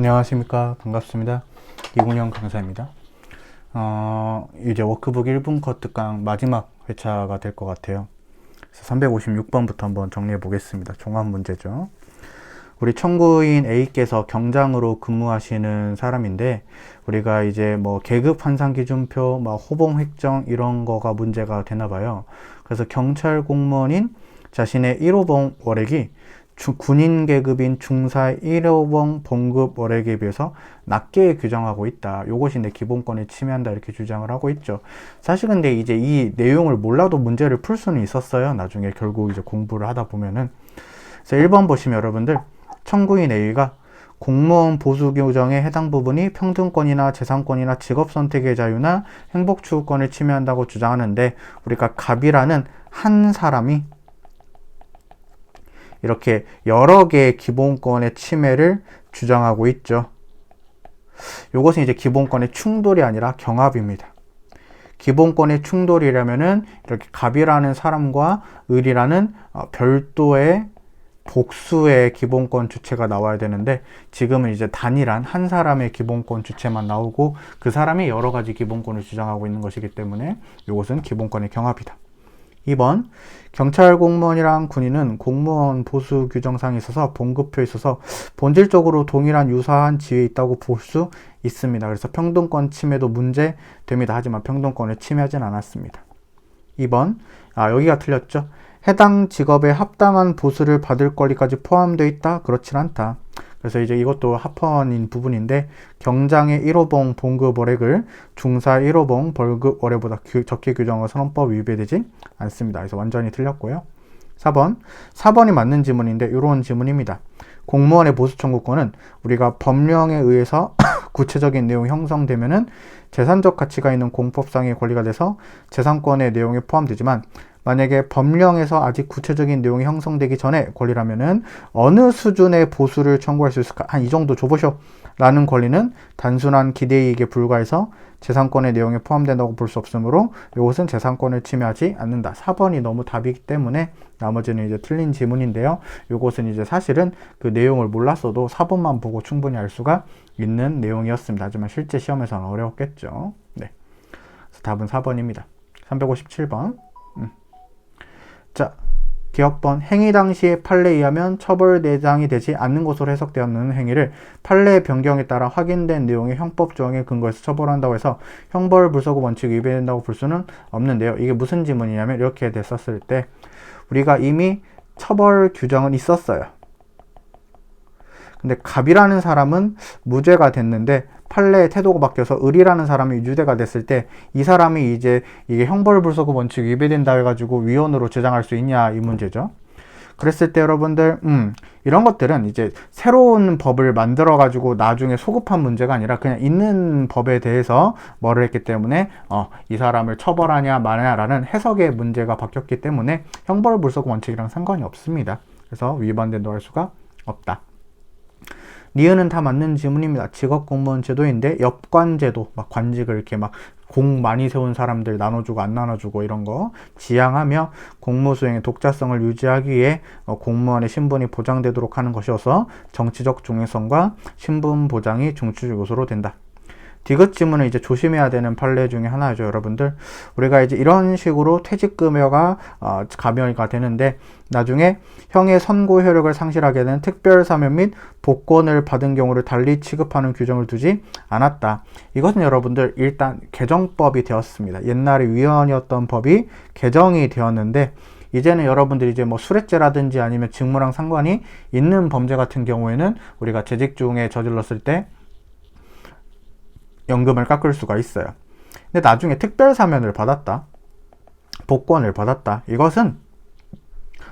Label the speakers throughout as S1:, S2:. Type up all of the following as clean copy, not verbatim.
S1: 안녕하십니까. 반갑습니다. 이군영 강사입니다. 이제 워크북 1분 컷 특강 마지막 회차가 될 것 같아요. 그래서 356번부터 한번 정리해 보겠습니다. 종합 문제죠. 우리 청구인 A께서 경장으로 근무하시는 사람인데, 우리가 이제 뭐 계급 환산 기준표, 호봉 획정 이런 거가 문제가 되나 봐요. 그래서 경찰 공무원인 자신의 1호봉 월액이 군인 계급인 중사 1호봉 봉급 월액에 비해서 낮게 규정하고 있다. 요것이 내 기본권을 침해한다. 이렇게 주장을 하고 있죠. 사실 근데 이제 이 내용을 몰라도 문제를 풀 수는 있었어요. 나중에 결국 이제 공부를 하다 보면은. 그래서 1번 보시면 여러분들, 청구인 A가 공무원 보수 규정에 해당 부분이 평등권이나 재산권이나 직업 선택의 자유나 행복 추구권을 침해한다고 주장하는데, 우리가 갑이라는 한 사람이 이렇게 여러 개의 기본권의 침해를 주장하고 있죠. 이것은 이제 기본권의 충돌이 아니라 경합입니다. 기본권의 충돌이라면은 이렇게 갑이라는 사람과 을이라는 별도의 복수의 기본권 주체가 나와야 되는데, 지금은 이제 단일한 한 사람의 기본권 주체만 나오고 그 사람이 여러 가지 기본권을 주장하고 있는 것이기 때문에 이것은 기본권의 경합이다. 2번, 경찰 공무원이랑 군인은 공무원 보수 규정상에 있어서 봉급표에 있어서 본질적으로 동일한 유사한 지위에 있다고 볼 수 있습니다. 그래서 평등권 침해도 문제됩니다. 하지만 평등권을 침해하진 않았습니다. 2번, 여기가 틀렸죠. 해당 직업에 합당한 보수를 받을 권리까지 포함되어 있다? 그렇진 않다. 그래서 이제 이것도 합헌인 부분인데, 경장의 1호봉 봉급 월액을 중사 1호봉 벌급 월액보다 적게 규정한 선언법 위배되지 않습니다. 그래서 완전히 틀렸고요. 4번이 맞는 지문인데, 이런 지문입니다. 공무원의 보수 청구권은 우리가 법령에 의해서 구체적인 내용이 형성되면은 재산적 가치가 있는 공법상의 권리가 돼서 재산권의 내용에 포함되지만, 만약에 법령에서 아직 구체적인 내용이 형성되기 전에 권리라면은 어느 수준의 보수를 청구할 수 있을까? 한 이 정도 줘보쇼 라는 권리는 단순한 기대이익에 불과해서 재산권의 내용에 포함된다고 볼 수 없으므로 이것은 재산권을 침해하지 않는다. 4번이 너무 답이기 때문에 나머지는 이제 틀린 지문인데요. 이것은 이제 사실은 그 내용을 몰랐어도 4번만 보고 충분히 알 수가 있는 내용이었습니다. 하지만 실제 시험에서는 어려웠겠죠. 네. 그래서 답은 4번입니다. 357번. 자, 기억번. 행위 당시의 판례에 의하면 처벌 대상이 되지 않는 것으로 해석되었는 행위를 판례 변경에 따라 확인된 내용의 형법 조항에 근거해서 처벌한다고 해서 형벌 불서구 원칙이 위배된다고 볼 수는 없는데요. 이게 무슨 지문이냐면, 이렇게 됐었을 때 우리가 이미 처벌 규정은 있었어요. 근데 갑이라는 사람은 무죄가 됐는데 판례의 태도가 바뀌어서 을이라는 사람이 유죄가 됐을 때 이 사람이 이제 이게 형벌불소급 원칙 위배된다 해가지고 위헌으로 주장할 수 있냐, 이 문제죠. 그랬을 때 여러분들 이런 것들은 이제 새로운 법을 만들어 가지고 나중에 소급한 문제가 아니라 그냥 있는 법에 대해서 뭐를 했기 때문에 이 사람을 처벌하냐 마냐라는 해석의 문제가 바뀌었기 때문에 형벌불소급 원칙이랑 상관이 없습니다. 그래서 위반된다고 할 수가 없다. 니은은 다 맞는 지문입니다. 직업공무원 제도인데 엽관제도, 관직을 이렇게 공 많이 세운 사람들 나눠주고 안 나눠주고 이런 거 지향하며 공무수행의 독자성을 유지하기 위해 공무원의 신분이 보장되도록 하는 것이어서 정치적 중요성과 신분 보장이 중추적 요소로 된다. 디귿 지문은 이제 조심해야 되는 판례 중에 하나죠, 여러분들. 우리가 이제 이런 식으로 퇴직금여가 감여가 되는데, 나중에 형의 선고 효력을 상실하게 되는 특별사면 및 복권을 받은 경우를 달리 취급하는 규정을 두지 않았다. 이것은 여러분들 일단 개정법이 되었습니다. 옛날에 위헌이었던 법이 개정이 되었는데, 이제는 여러분들이 이제 수뢰죄라든지 아니면 직무랑 상관이 있는 범죄 같은 경우에는 우리가 재직 중에 저질렀을 때 연금을 깎을 수가 있어요. 근데 나중에 특별사면을 받았다, 복권을 받았다, 이것은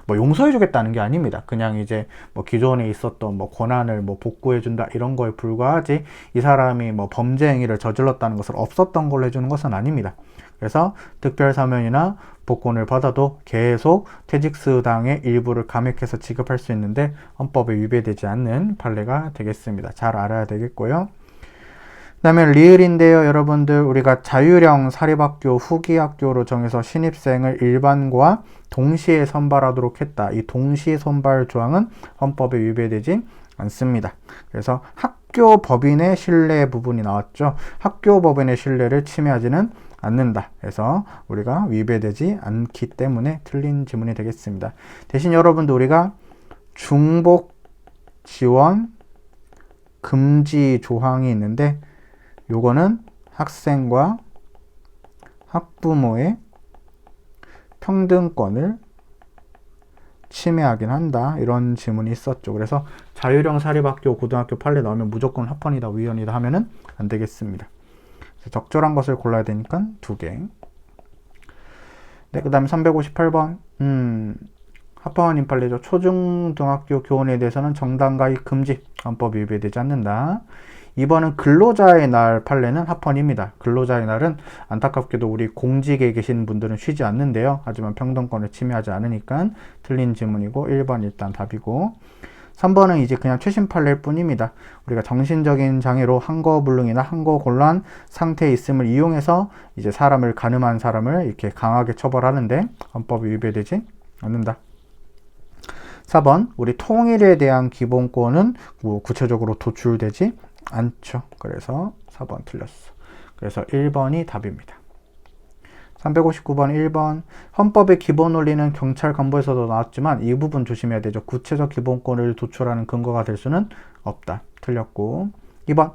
S1: 용서해주겠다는 게 아닙니다. 그냥 이제 기존에 있었던 권한을 복구해준다 이런 거에 불과하지, 이 사람이 범죄 행위를 저질렀다는 것을 없었던 걸로 해주는 것은 아닙니다. 그래서 특별사면이나 복권을 받아도 계속 퇴직수당의 일부를 감액해서 지급할 수 있는데 헌법에 위배되지 않는 판례가 되겠습니다. 잘 알아야 되겠고요. 그 다음에 리을인데요, 여러분들. 우리가 자율형 사립학교 후기학교로 정해서 신입생을 일반과 동시에 선발하도록 했다. 이 동시 선발 조항은 헌법에 위배되지 않습니다. 그래서 학교 법인의 신뢰 부분이 나왔죠. 학교 법인의 신뢰를 침해하지는 않는다. 그래서 우리가 위배되지 않기 때문에 틀린 지문이 되겠습니다. 대신 여러분도 우리가 중복 지원 금지 조항이 있는데 요거는 학생과 학부모의 평등권을 침해하긴 한다. 이런 지문이 있었죠. 그래서 자율형 사립학교 고등학교 판례 나오면 무조건 합헌이다 위헌이다 하면은 안 되겠습니다. 적절한 것을 골라야 되니까 2개. 네, 그 다음에 358번 합헌인 판례죠. 초중등학교 교원에 대해서는 정당 가입 금지, 헌법이 위배되지 않는다. 2번은 근로자의 날 판례는 합헌입니다. 근로자의 날은 안타깝게도 우리 공직에 계신 분들은 쉬지 않는데요. 하지만 평등권을 침해하지 않으니까 틀린 지문이고 1번 일단 답이고, 3번은 이제 그냥 최신 판례일 뿐입니다. 우리가 정신적인 장애로 한거불능이나 한거곤란 상태에 있음을 이용해서 이제 사람을, 가늠한 사람을 이렇게 강하게 처벌하는데 헌법이 위배되지 않는다. 4번, 우리 통일에 대한 기본권은 구체적으로 도출되지 않죠. 그래서 4번 틀렸어. 그래서 1번이 답입니다. 359번 1번, 헌법의 기본 원리는 경찰 간부에서도 나왔지만 이 부분 조심해야 되죠. 구체적 기본권을 도출하는 근거가 될 수는 없다. 틀렸고, 2번,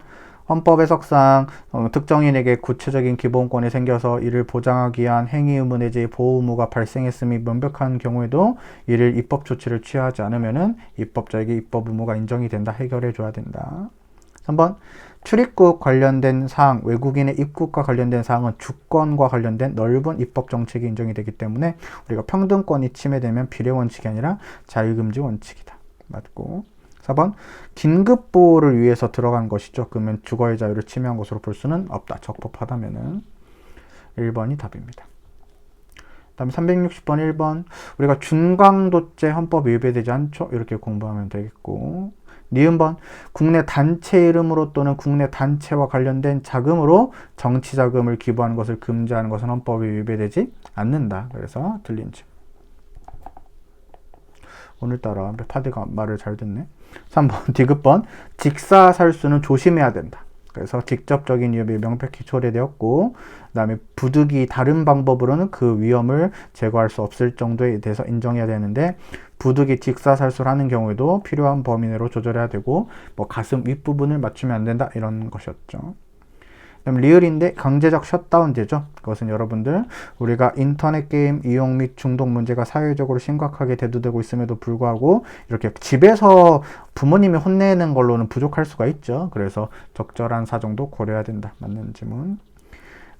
S1: 헌법 해석상 특정인에게 구체적인 기본권이 생겨서 이를 보장하기 위한 행위 의무 내지 보호 의무가 발생했음이 명백한 경우에도 이를 입법 조치를 취하지 않으면은 입법자에게 입법 의무가 인정이 된다. 해결해 줘야 된다. 3번, 출입국 관련된 사항, 외국인의 입국과 관련된 사항은 주권과 관련된 넓은 입법 정책이 인정이 되기 때문에 우리가 평등권이 침해되면 비례 원칙이 아니라 자유금지 원칙이다. 맞고, 4번, 긴급보호를 위해서 들어간 것이죠. 그러면 주거의 자유를 침해한 것으로 볼 수는 없다. 적법하다면은 1번이 답입니다. 그 다음에 360번 1번, 우리가 준강도죄 헌법 위배되지 않죠? 이렇게 공부하면 되겠고, 니은번, 국내 단체 이름으로 또는 국내 단체와 관련된 자금으로 정치 자금을 기부하는 것을 금지하는 것은 헌법이 위배되지 않는다. 그래서 틀린 집. 오늘따라 파드가 말을 잘 듣네. 3번 디귿번, 직사살수는 조심해야 된다. 그래서 직접적인 위협이 명백히 초래되었고, 그 다음에 부득이 다른 방법으로는 그 위험을 제거할 수 없을 정도에 대해서 인정해야 되는데, 부득이 직사살수를 하는 경우에도 필요한 범위 내로 조절해야 되고, 뭐 가슴 윗부분을 맞추면 안 된다, 이런 것이었죠. 그다음 리을인데 강제적 셧다운제죠. 그것은 여러분들 우리가 인터넷 게임 이용 및 중독 문제가 사회적으로 심각하게 대두되고 있음에도 불구하고 이렇게 집에서 부모님이 혼내는 걸로는 부족할 수가 있죠. 그래서 적절한 사정도 고려해야 된다. 맞는 질문.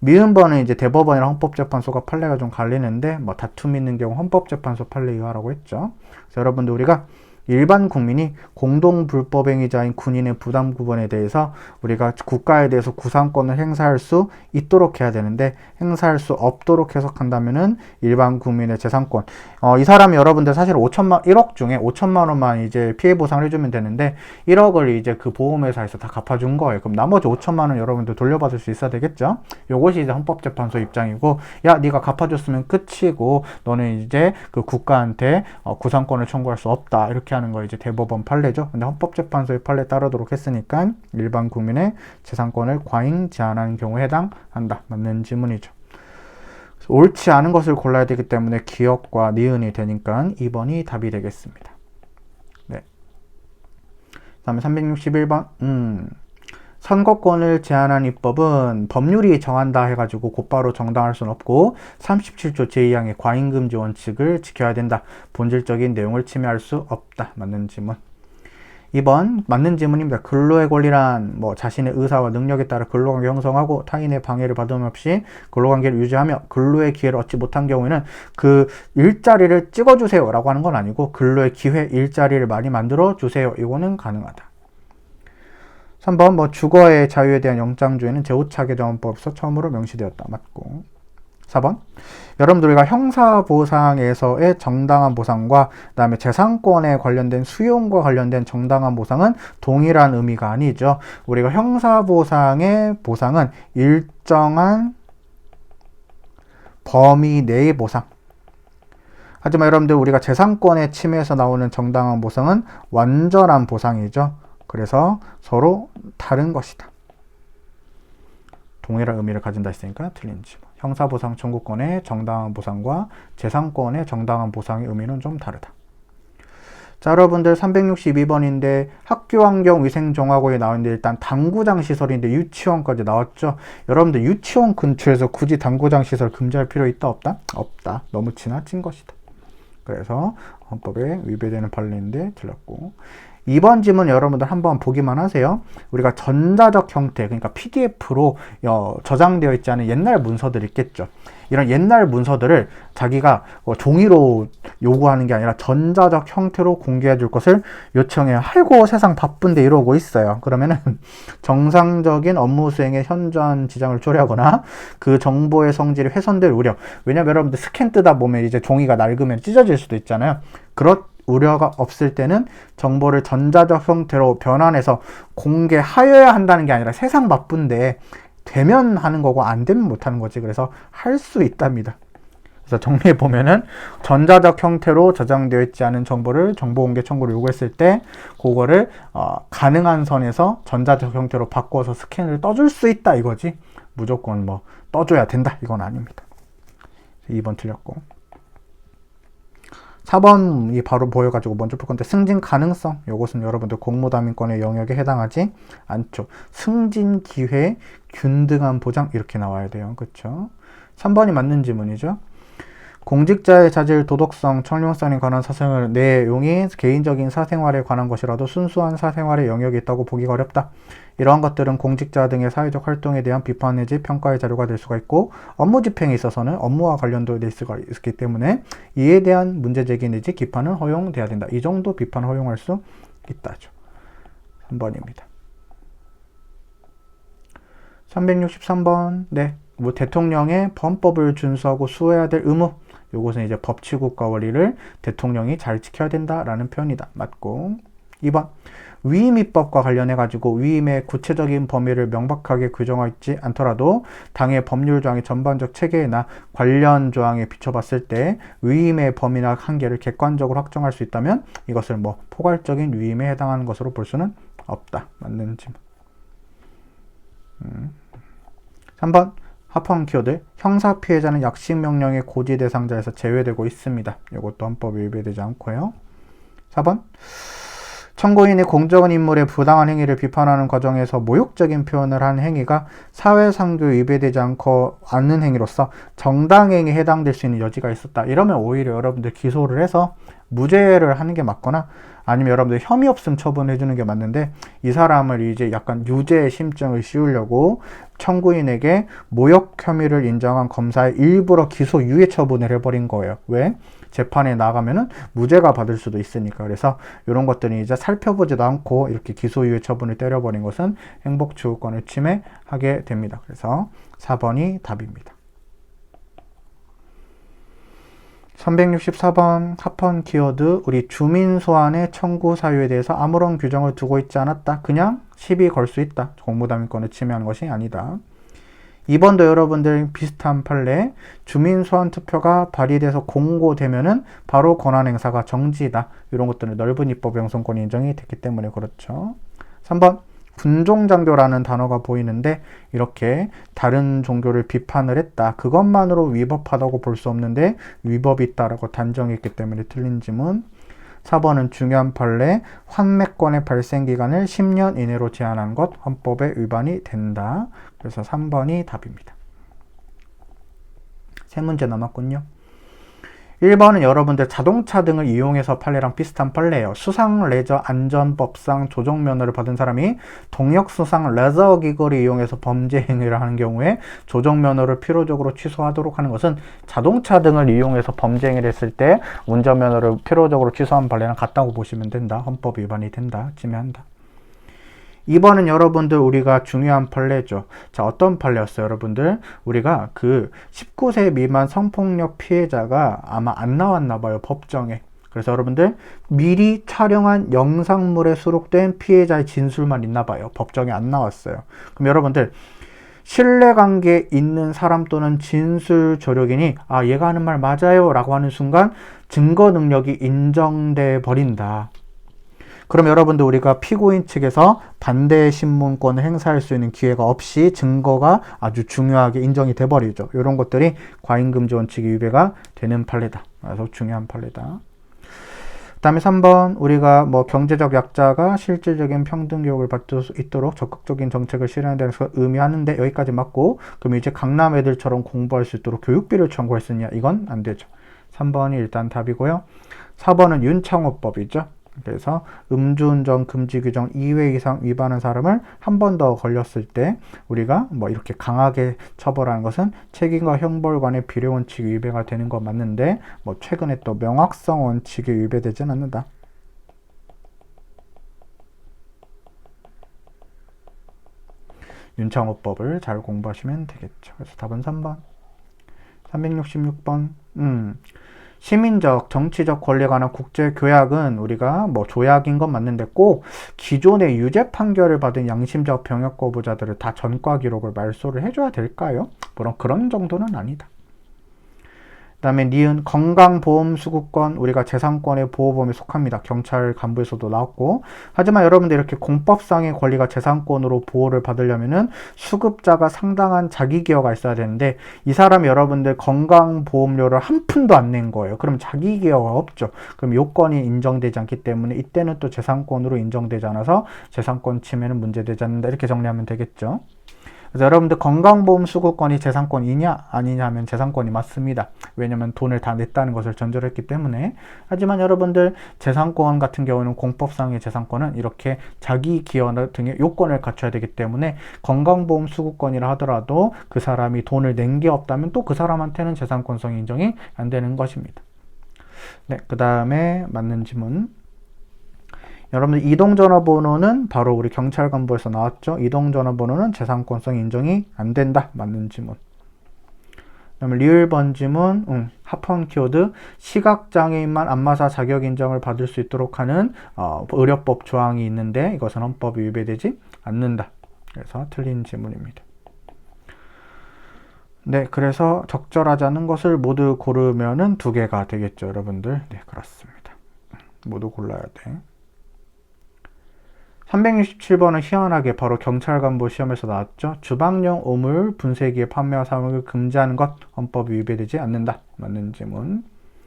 S1: 미음번은 이제 대법원이랑 헌법재판소가 판례가 좀 갈리는데, 뭐 다툼 있는 경우 헌법재판소 판례 이하라고 했죠. 그래서 여러분들 우리가 일반 국민이 공동 불법행위자인 군인의 부담 구분에 대해서 우리가 국가에 대해서 구상권을 행사할 수 있도록 해야 되는데, 행사할 수 없도록 해석한다면은 일반 국민의 재산권, 이 사람이 여러분들 사실 1억 중에 5천만 원만 이제 피해 보상을 해주면 되는데 1억을 이제 그 보험회사에서 다 갚아준 거예요. 그럼 나머지 5천만 원 여러분들 돌려받을 수 있어야 되겠죠? 요것이 이제 헌법재판소 입장이고, 야 네가 갚아줬으면 끝이고 너는 이제 그 국가한테 구상권을 청구할 수 없다, 이렇게 하는 거 이제 대법원 판례죠. 근데 헌법재판소의 판례에 따르도록 했으니까 일반 국민의 재산권을 과잉 제한하는 경우에 해당한다. 맞는 지문이죠. 옳지 않은 것을 골라야 되기 때문에 기억과 니은이 되니까 2번이 답이 되겠습니다. 네. 다음에 361번. 선거권을 제한한 입법은 법률이 정한다 해가지고 곧바로 정당할 수는 없고 37조 제2항의 과잉금지 원칙을 지켜야 된다. 본질적인 내용을 침해할 수 없다. 맞는 지문. 2번 맞는 질문입니다. 근로의 권리란 뭐 자신의 의사와 능력에 따라 근로관계 형성하고 타인의 방해를 받음 없이 근로관계를 유지하며 근로의 기회를 얻지 못한 경우에는 그 일자리를 찍어주세요 라고 하는 건 아니고 근로의 기회, 일자리를 많이 만들어 주세요. 이거는 가능하다. 3번 뭐 주거의 자유에 대한 영장주의는 제5차 개정헌법에서 처음으로 명시되었다. 맞고. 4번 여러분들 우리가 형사보상에서의 정당한 보상과 그 다음에 재산권에 관련된 수용과 관련된 정당한 보상은 동일한 의미가 아니죠. 우리가 형사보상의 보상은 일정한 범위 내의 보상. 하지만 여러분들 우리가 재산권의 침해에서 나오는 정당한 보상은 완전한 보상이죠. 그래서 서로 다른 것이다. 동일한 의미를 가진다 했으니까 틀린지. 형사보상 청구권의 정당한 보상과 재산권의 정당한 보상의 의미는 좀 다르다. 자, 여러분들 362번인데 학교환경위생정화고에 나오는데 일단 당구장 시설인데 유치원까지 나왔죠. 여러분들 유치원 근처에서 굳이 당구장 시설 금지할 필요 있다 없다? 없다. 너무 지나친 것이다. 그래서 헌법에 위배되는 판례인데 틀렸고. 2번 지문 여러분들 한번 보기만 하세요. 우리가 전자적 형태, 그러니까 PDF로 저장되어 있지 않은 옛날 문서들 있겠죠. 이런 옛날 문서들을 자기가 종이로 요구하는 게 아니라 전자적 형태로 공개해 줄 것을 요청해요. 아이고 세상 바쁜데 이러고 있어요. 그러면은 정상적인 업무 수행에 현저한 지장을 초래하거나 그 정보의 성질이 훼손될 우려. 왜냐면 여러분들 스캔 뜨다 보면 이제 종이가 낡으면 찢어질 수도 있잖아요. 그런 우려가 없을 때는 정보를 전자적 형태로 변환해서 공개하여야 한다는 게 아니라 세상 바쁜데 되면 하는 거고 안 되면 못 하는 거지. 그래서 할 수 있답니다. 그래서 정리해 보면은 전자적 형태로 저장되어 있지 않은 정보를 정보공개 청구를 요구했을 때 그거를 가능한 선에서 전자적 형태로 바꿔서 스캔을 떠줄 수 있다 이거지. 무조건 뭐 떠줘야 된다 이건 아닙니다. 2번 틀렸고. 4번이 바로 보여가지고 먼저 볼 건데 승진 가능성. 요것은 여러분들 공무담임권의 영역에 해당하지 않죠. 승진 기회, 균등한 보장 이렇게 나와야 돼요. 그렇죠? 3번이 맞는 지문이죠. 공직자의 자질, 도덕성, 청렴성에 관한 사생활 내용이 개인적인 사생활에 관한 것이라도 순수한 사생활의 영역이 있다고 보기가 어렵다. 이러한 것들은 공직자 등의 사회적 활동에 대한 비판 내지 평가의 자료가 될 수가 있고 업무 집행에 있어서는 업무와 관련될 수가 있기 때문에 이에 대한 문제 제기 내지 기판은 허용돼야 된다. 이 정도 비판 허용할 수 있다죠. 3번입니다. 363번. 네. 뭐 대통령의 헌법을 준수하고 수호해야 될 의무. 요것은 이제 법치국가 원리를 대통령이 잘 지켜야 된다라는 표현이다. 맞고. 2번. 위임 입법과 관련해 가지고 위임의 구체적인 범위를 명확하게 규정하지 않더라도 당의 법률 조항의 전반적 체계나 관련 조항에 비춰봤을 때 위임의 범위나 한계를 객관적으로 확정할 수 있다면 이것을 뭐 포괄적인 위임에 해당하는 것으로 볼 수는 없다. 맞는 질문. 3번. 합헌 키워드. 형사 피해자는 약식 명령의 고지 대상자에서 제외되고 있습니다. 이것도 헌법에 위배되지 않고요. 4번. 청구인이 공적인 인물의 부당한 행위를 비판하는 과정에서 모욕적인 표현을 한 행위가 사회상규에 위배되지 않는 행위로서 정당행위에 해당될 수 있는 여지가 있었다. 이러면 오히려 여러분들 기소를 해서 무죄를 하는 게 맞거나 아니면 여러분들 혐의 없음 처분해 주는 게 맞는데 이 사람을 이제 약간 유죄의 심증을 씌우려고 청구인에게 모욕 혐의를 인정한 검사에 일부러 기소 유예 처분을 해버린 거예요. 왜? 재판에 나가면은 무죄가 받을 수도 있으니까. 그래서 이런 것들이 이제 살펴보지도 않고 이렇게 기소유예 처분을 때려버린 것은 행복추구권을 침해하게 됩니다. 그래서 4번이 답입니다. 364번 합헌 키워드. 우리 주민 소환의 청구 사유에 대해서 아무런 규정을 두고 있지 않았다. 그냥 시비 걸 수 있다. 공무담임권을 침해하는 것이 아니다. 2번도 여러분들 비슷한 판례. 주민 소환 투표가 발의돼서 공고되면은 바로 권한 행사가 정지다. 이런 것들은 넓은 입법 형성권이 인정이 됐기 때문에 그렇죠. 3번 군종장교라는 단어가 보이는데 이렇게 다른 종교를 비판을 했다. 그것만으로 위법하다고 볼 수 없는데 위법이 있다라고 단정했기 때문에 틀린 지문. 4번은 중요한 판례. 환매권의 발생 기간을 10년 이내로 제한한 것 헌법에 위반이 된다. 그래서 3번이 답입니다. 세 문제 남았군요. 1번은 여러분들 자동차 등을 이용해서 판례랑 비슷한 판례예요. 수상 레저 안전법상 조정면허를 받은 사람이 동역 수상 레저 기구를 이용해서 범죄 행위를 하는 경우에 조정면허를 필요적으로 취소하도록 하는 것은 자동차 등을 이용해서 범죄 행위를 했을 때 운전면허를 필요적으로 취소한 판례랑 같다고 보시면 된다. 헌법 위반이 된다. 침해한다. 2번은 여러분들 우리가 중요한 판례죠. 자, 어떤 판례였어요, 여러분들? 우리가 그 19세 미만 성폭력 피해자가 아마 안 나왔나 봐요, 법정에. 그래서 여러분들 미리 촬영한 영상물에 수록된 피해자의 진술만 있나 봐요. 법정에 안 나왔어요. 그럼 여러분들 신뢰관계에 있는 사람 또는 진술 조력인이 아, 얘가 하는 말 맞아요 라고 하는 순간 증거 능력이 인정돼 버린다. 그럼 여러분들 우리가 피고인 측에서 반대 신문권을 행사할 수 있는 기회가 없이 증거가 아주 중요하게 인정이 돼버리죠. 이런 것들이 과잉금지 원칙이 위배가 되는 판례다. 그래서 중요한 판례다. 그 다음에 3번 우리가 뭐 경제적 약자가 실질적인 평등 교육을 받을 수 있도록 적극적인 정책을 실현하는 것을 의미하는데 여기까지 맞고, 그럼 이제 강남 애들처럼 공부할 수 있도록 교육비를 청구할 수 있냐? 이건 안 되죠. 3번이 일단 답이고요. 4번은 윤창호법이죠. 그래서 음주운전 금지 규정 2회 이상 위반한 사람을 한 번 더 걸렸을 때 우리가 뭐 이렇게 강하게 처벌하는 것은 책임과 형벌 간의 비례 원칙 위배가 되는 건 맞는데, 뭐 최근에 또 명확성 원칙이 위배되진 않는다. 윤창호법을 잘 공부하시면 되겠죠. 그래서 답은 3번. 366번. 시민적, 정치적 권리에 관한 국제교약은 우리가 뭐 조약인 건 맞는데 꼭 기존의 유죄 판결을 받은 양심적 병역 거부자들을 다 전과 기록을 말소를 해줘야 될까요? 물론 그런 정도는 아니다. 그 다음에 니은 건강보험수급권, 우리가 재산권의 보호범위에 속합니다. 경찰 간부에서도 나왔고, 하지만 여러분들 이렇게 공법상의 권리가 재산권으로 보호를 받으려면은 수급자가 상당한 자기기여가 있어야 되는데, 이 사람이 여러분들 건강보험료를 한 푼도 안 낸 거예요. 그럼 자기기여가 없죠. 그럼 요건이 인정되지 않기 때문에 이때는 또 재산권으로 인정되지 않아서 재산권 침해는 문제되지 않는다. 이렇게 정리하면 되겠죠. 그래서 여러분들 건강보험 수급권이 재산권이냐 아니냐 하면 재산권이 맞습니다. 왜냐면 돈을 다 냈다는 것을 전제로 했기 때문에. 하지만 여러분들 재산권 같은 경우는 공법상의 재산권은 이렇게 자기 기여 등의 요건을 갖춰야 되기 때문에 건강보험 수급권이라 하더라도 그 사람이 돈을 낸 게 없다면 또 그 사람한테는 재산권성이 인정이 안 되는 것입니다. 네, 그 다음에 맞는 지문. 여러분들 이동전화번호는 바로 우리 경찰 간부에서 나왔죠. 이동전화번호는 재산권성 인정이 안 된다. 맞는 지문. 그다음에 리을 번지문, 합헌 키워드 시각장애인만 안마사 자격 인정을 받을 수 있도록 하는 의료법 조항이 있는데 이것은 헌법이 위배되지 않는다. 그래서 틀린 지문입니다. 네, 그래서 적절하지 않은 것을 모두 고르면은 2개가 되겠죠, 여러분들. 네, 그렇습니다. 모두 골라야 돼. 367번은 희한하게 바로 경찰 간부 시험에서 나왔죠. 주방용 오물 분쇄기에 판매와 사용을 금지하는 것 헌법이 위배되지 않는다. 맞는 지문.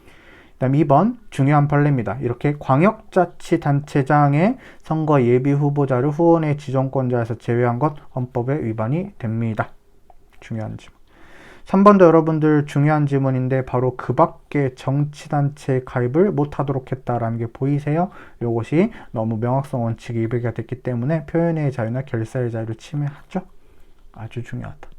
S1: 그 다음 2번 중요한 판례입니다. 이렇게 광역자치단체장의 선거 예비 후보자를 후원의 지정권자에서 제외한 것 헌법에 위반이 됩니다. 중요한 지문. 3번도 여러분들 중요한 지문인데 바로 그 밖에 정치단체에 가입을 못하도록 했다라는 게 보이세요? 이것이 너무 명확성 원칙이 위배가 됐기 때문에 표현의 자유나 결사의 자유를 침해하죠. 아주 중요하다.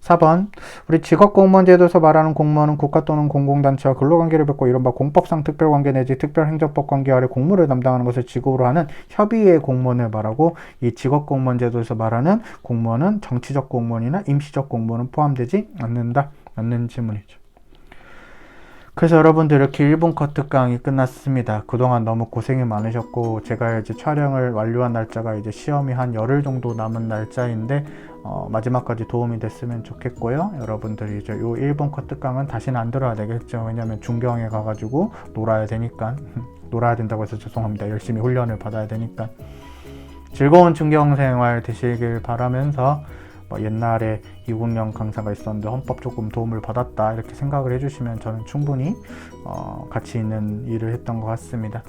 S1: 4번 우리 직업공무원제도에서 말하는 공무원은 국가 또는 공공단체와 근로관계를 맺고 이른바 공법상 특별관계 내지 특별행정법 관계 아래 공무를 담당하는 것을 직업으로 하는 협의의 공무원을 말하고, 이 직업공무원제도에서 말하는 공무원은 정치적 공무원이나 임시적 공무원은 포함되지 않는다. 맞는 질문이죠. 그래서 여러분들 이렇게 1분 컷 특강이 끝났습니다. 그동안 너무 고생이 많으셨고, 제가 이제 촬영을 완료한 날짜가 이제 시험이 한 열흘 정도 남은 날짜인데 마지막까지 도움이 됐으면 좋겠고요. 여러분들이 이제 요 1분 컷 특강은 다시는 안 들어야 되겠죠. 왜냐면 중경에 가가지고 놀아야 되니까 놀아야 된다고 해서 죄송합니다. 열심히 훈련을 받아야 되니까 즐거운 중경 생활 되시길 바라면서, 옛날에 이국령 강사가 있었는데 헌법 조금 도움을 받았다 이렇게 생각을 해주시면 저는 충분히 가치 있는 일을 했던 것 같습니다.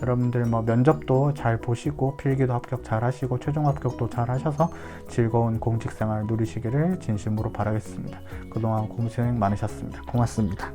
S1: 여러분들 면접도 잘 보시고 필기도 합격 잘 하시고 최종 합격도 잘 하셔서 즐거운 공직생활 누리시기를 진심으로 바라겠습니다. 그동안 고생 많으셨습니다. 고맙습니다.